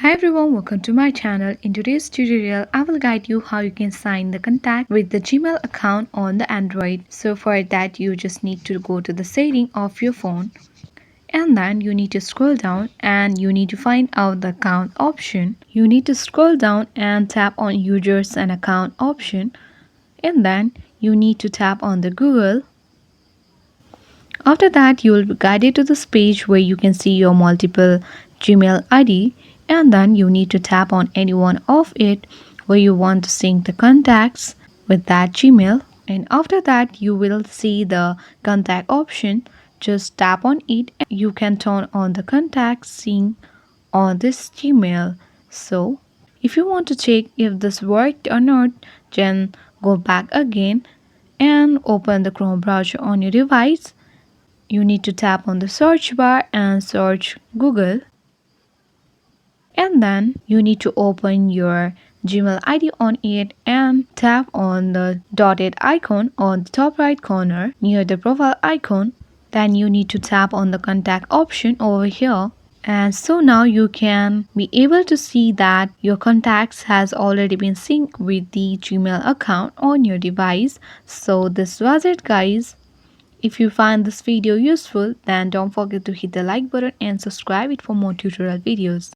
Hi everyone, welcome to my channel. In today's tutorial, I will guide you how you can sign the contact with the Gmail account on the Android. So for that, you just need to go to the setting of your phone and then you need to scroll down and you need to find out the account option. You need to scroll down and tap on users and account option and then you need to tap on the Google. After that, you will be guided to this page where you can see your multiple Gmail ID and then you need to tap on any one of it where you want to sync the contacts with that Gmail. And after that, you will see the contact option. Just tap on it and you can turn on the contact sync on this Gmail. So, if you want to check if this worked or not, then go back again and open the Chrome browser on your device. You need to tap on the search bar and search Google. And then you need to open your Gmail ID on it and tap on the dotted icon on the top right corner near the profile icon. Then you need to tap on the contact option over here. And so now you can be able to see that your contacts has already been synced with the Gmail account on your device. So this was it, guys. If you find this video useful, then don't forget to hit the like button and subscribe it for more tutorial videos.